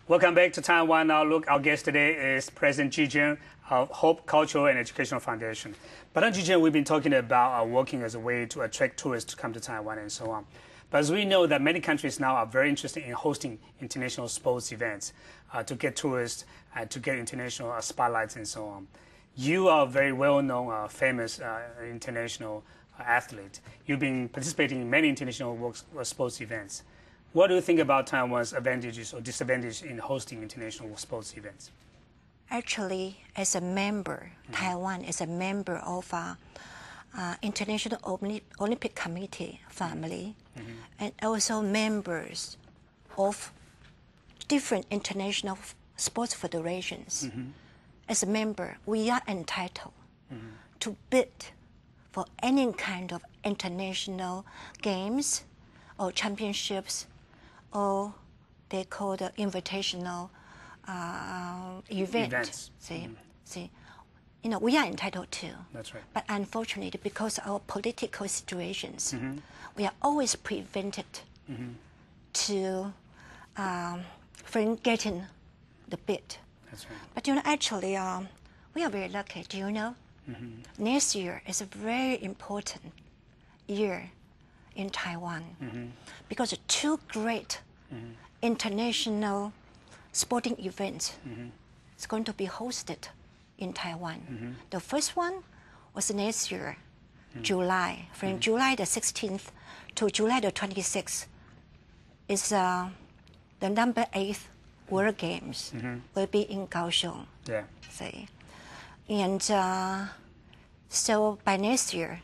Welcome back to Taiwan Now Look. Our guest today is President Ji Jian of Hope Cultural and Educational Foundation. President Ji Jian, we've been talking about working as a way to attract tourists to come to Taiwan and so on. But as we know that many countries now are very interested in hosting international sports events to get tourists, to get international spotlights and so on. You are a very well-known, famous international athlete. You've been participating in many international sports events. What do you think about Taiwan's advantages or disadvantages in hosting international sports events? Actually, as a member, Taiwan is a member of International Olympic Committee family, and also members of different international sports federations. As a member, we are entitled to bid for any kind of international games or championships, or they call the invitational events. See, you know, we are entitled to. That's right. But unfortunately, because of our political situations, we are always prevented to from getting the bid. That's right. But you know, actually, we are very lucky. Do you know? Next year is a very important year in Taiwan because two great international sporting events is going to be hosted in Taiwan. The first one was next year, July, from July the 16th to July the 26th. Is the number 8 World Games will be in Kaohsiung. Yeah. See, and so by next year,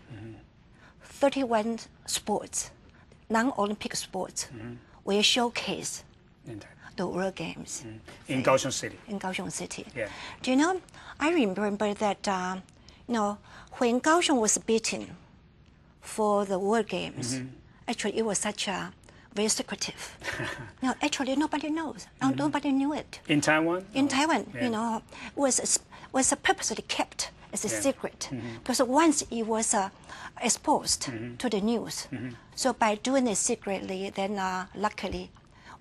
31 sports, non-Olympic sports, will showcase the World Games. In Kaohsiung City. In Kaohsiung City. Yeah. Do you know, I remember that, you know, when Kaohsiung was beaten for the World Games, actually it was such a very secretive. No, actually nobody knows. Nobody knew it. In Taiwan? In Taiwan, Yeah. you know, was purposely kept as a secret because once it was exposed to the news. So by doing it secretly, then luckily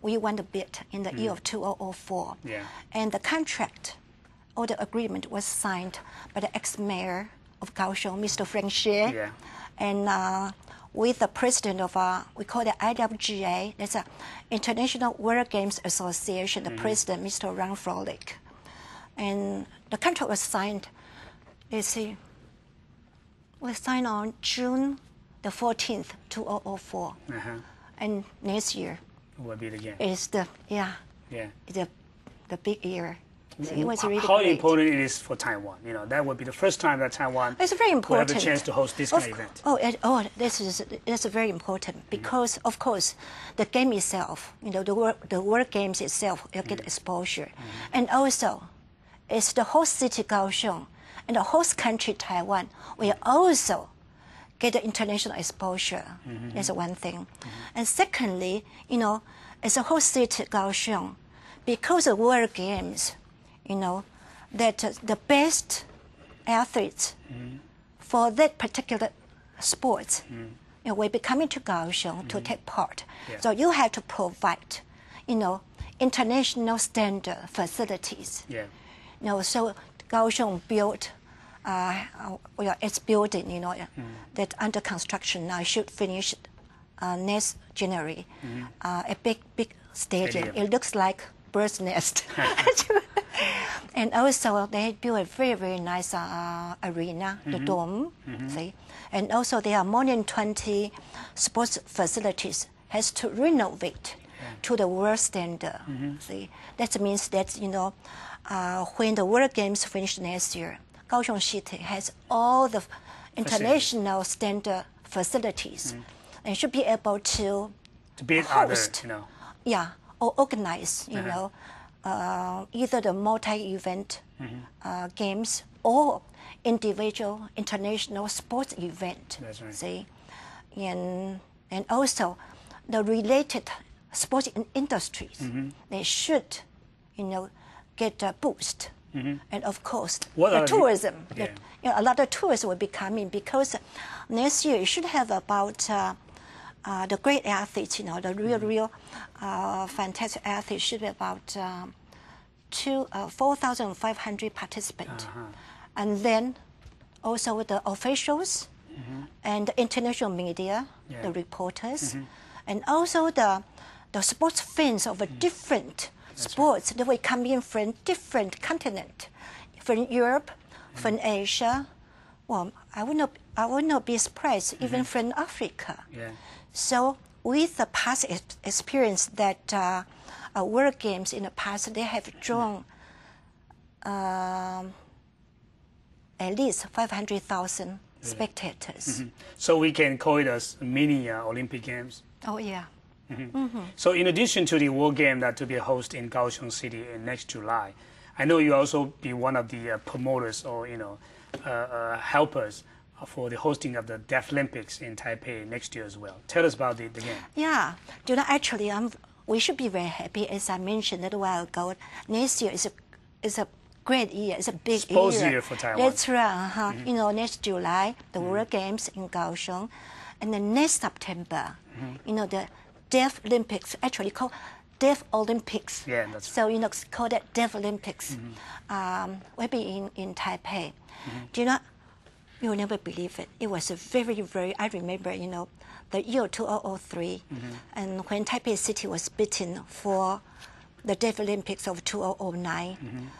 we won the bid in the year of 2004. Yeah. And the contract or the agreement was signed by the ex-mayor of Kaohsiung, Mr. Frank Xie, Yeah. and with the president of, we call it IWGA, that's a International World Games Association, the president, Mr. Ron Frolick. And the contract was signed, let's see, was signed on June the 14th, 2004. And next year Will be the game. is the, the big year. So it was really How great. important it is for Taiwan? You know, that would be the first time that Taiwan It's very will important. have the chance to host this kind of event. That's very important because, of course, the game itself, you know, the World Games itself will get exposure. And also, it's the host city Kaohsiung and the host country Taiwan will also get the international exposure. That's one thing. And secondly, you know, as a host city Kaohsiung, because of World Games, you know, that the best athletes for that particular sport you know, will be coming to Kaohsiung to take part. Yeah. So you have to provide, you know, international standard facilities. Yeah. You know, so Kaohsiung built, its building, you know, that under construction now should finish next January. A big stadium. It looks like bird's nest. And also they built a very, very nice arena, the dome, see? And also there are more than 20 sports facilities has to renovate to the world standard, see? That means that, you know, when the World Games finish next year, Kaohsiung City has all the international standard facilities and should be able to beat host, other, you know. yeah, or organize, you know, either the multi-event games or individual international sports event. That's right. See, and also the related sports industries, they should, you know, get a boost. And of course, the tourism. Yeah. You know, a lot of tourists will be coming because next year you should have about the great athletes, the real fantastic athletes should be about 4,500 participants. And then also the officials and the international media, the reporters, and also the sports fans of different sports that will come in from different continents, from Europe, from Asia. Well, I would not be surprised even from Africa. So with the past experience that World Games in the past, they have drawn at least 500,000 spectators. So we can call it as mini Olympic Games. Oh yeah. So in addition to the World Game that to be hosted in Kaohsiung City in next July, I know you also be one of the promoters or helpers for the hosting of the Deaflympics in Taipei next year as well. Tell us about the game. Yeah, actually, we should be very happy. As I mentioned a little while ago, next year is a great year. It's a big year for Taiwan. That's right. Next July, the World Games in Kaohsiung, and then next September, the Deaflympics, actually called Deaf Olympics. Yeah, that's so call that Deaflympics. Will be in Taipei. You'll never believe it. It was a very, very. I remember, the year 2003, and when Taipei City was beaten for the Deaflympics of 2009,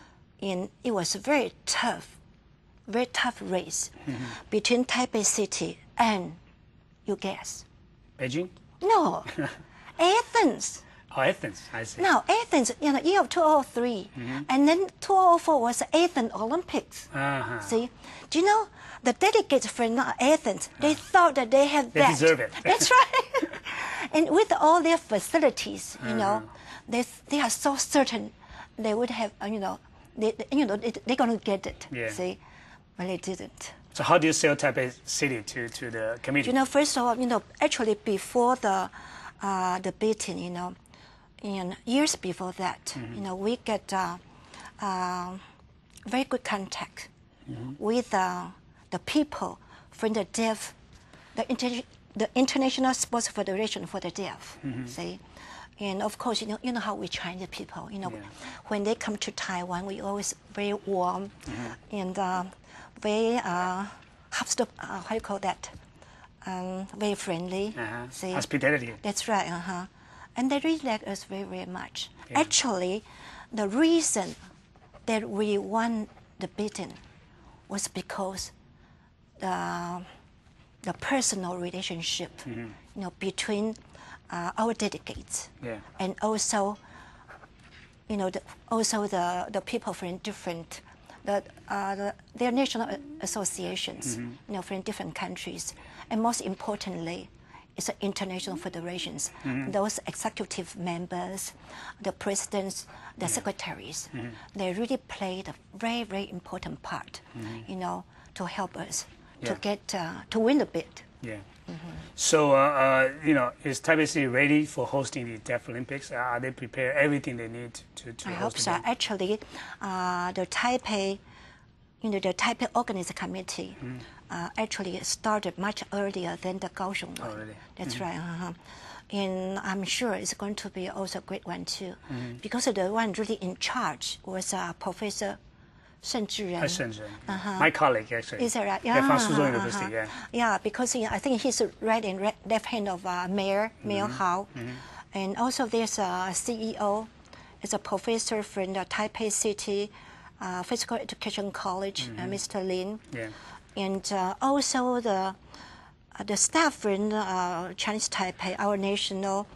and it was a very tough race between Taipei City and, you guess? Beijing? No, Athens. Oh, Athens, I see. No, Athens, year of 2003. And then 2004 was the Athens Olympics. See? Do you know, the delegates from Athens, they thought that they had that. They deserve it. That's right. And with all their facilities, they are so certain they would have, they're going to get it. Yeah. See? But they didn't. So how do you sell Taipei City to the committee? First of all, actually before the beating, and years before that, we get very good contact with the people from the deaf, the International Sports Federation for the Deaf. See, and of course, you know how we Chinese people. When they come to Taiwan, we always very warm and very how you call that? Very friendly. See? Hospitality. That's right. And they really like us very, very much. Yeah. Actually, the reason that we won the beating was because the personal relationship, between our delegates, and also, the people from different, their national associations, from different countries, and most importantly, it's the international federations. Those executive members, the presidents, the secretaries, they really played a very, very important part, to help us to get to win the bid. Yeah. So, is Taipei City ready for hosting the Deaflympics? Are they prepared everything they need to I host hope the so. game? Actually, the Taipei Organizing Committee actually started much earlier than the Kaohsiung one. Oh, really? That's right. And I'm sure it's going to be also a great one too, because the one really in charge was Professor Shen Zhiren. My colleague, actually. Is that right? Yeah, from Suzhou University, yeah. Yeah, because I think he's right and left hand of Mayor Hao. And also there's a CEO, is a professor from the Taipei City Physical Education College, Mr. Lin. Yeah. And also the staff from Chinese Taipei, our national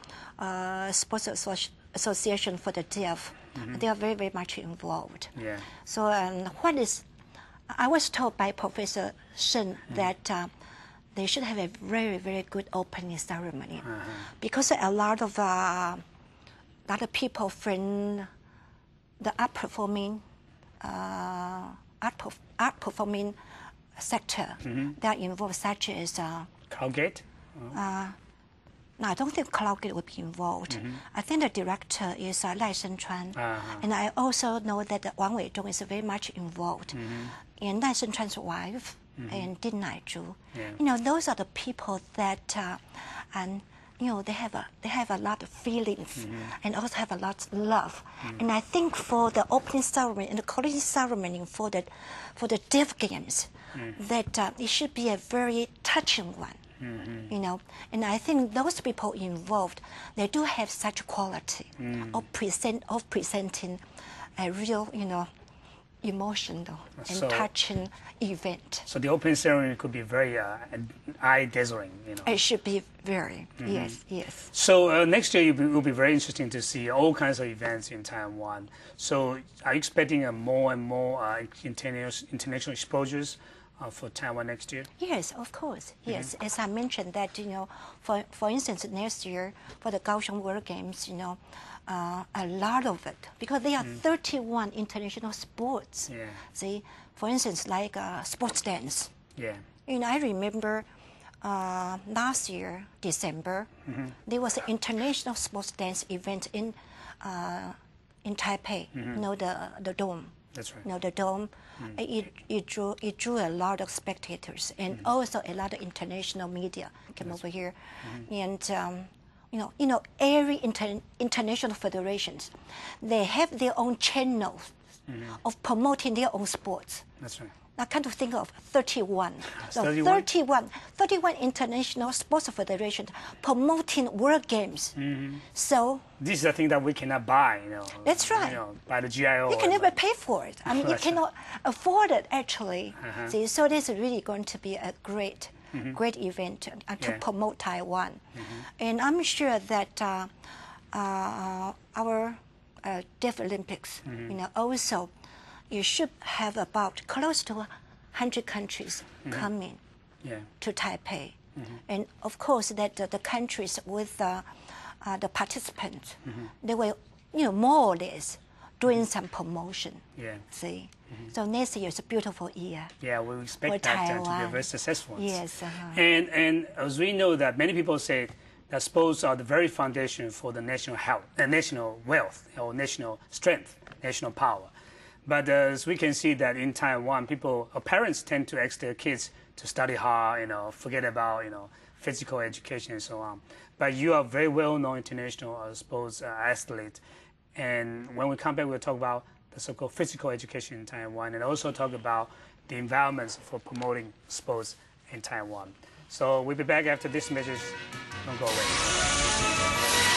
sports association for the deaf. They are very, very much involved. Yeah. So I was told by Professor Shen that they should have a very, very good opening ceremony, because a lot of people from the art performing sector that are involved, such as Cloudgate? no, I don't think Cloudgate would be involved. I think the director is Lai Shenchuan. And I also know that Wang Weizhong is very much involved. And Lai Shenchuan's wife and Din Naizhu. Those are the people that they have a lot of feelings and also have a lot of love. And I think for the opening ceremony and the closing ceremony for the Deaf Games, that it should be a very touching one. And I think those people involved, they do have such quality of presenting a real, emotional and touching event. So the opening ceremony could be very eye-dazzling, It should be very, yes. So next year it will be very interesting to see all kinds of events in Taiwan. So are you expecting more and more international exposures for Taiwan next year? Yes, of course. Yes, as I mentioned that, for instance, next year for the Kaohsiung World Games, a lot of it, because there are 31 international sports. Yeah. See, for instance, like sports dance. Yeah. I remember last year, December, there was an international sports dance event in Taipei. The dome. That's right. The dome. It drew a lot of spectators, and also a lot of international media came over here, and. Every international federations, they have their own channels of promoting their own sports. That's right. I kind of think of 31. So 31? 31 international sports federations promoting World Games. So this is a thing that we cannot buy, That's right. By the GIO. You can never pay for it. I mean, you cannot afford it, actually. See, so this is really going to be a great event to promote Taiwan. And I'm sure that our Deaflympics, also, you should have about close to 100 countries coming to Taipei. And of course, that the countries with the participants, they will, more or less doing some promotion. Yeah. See? So next year is a beautiful year. Yeah, we expect that to be a very successful. Yes. And as we know that many people say that sports are the very foundation for the national health, national wealth, or national strength, national power. But as we can see that in Taiwan, parents tend to ask their kids to study hard, forget about, physical education and so on. But you are very well-known international sports athlete. And when we come back, we'll talk about the so-called physical education in Taiwan and also talk about the environments for promoting sports in Taiwan. So we'll be back after this message. Don't go away.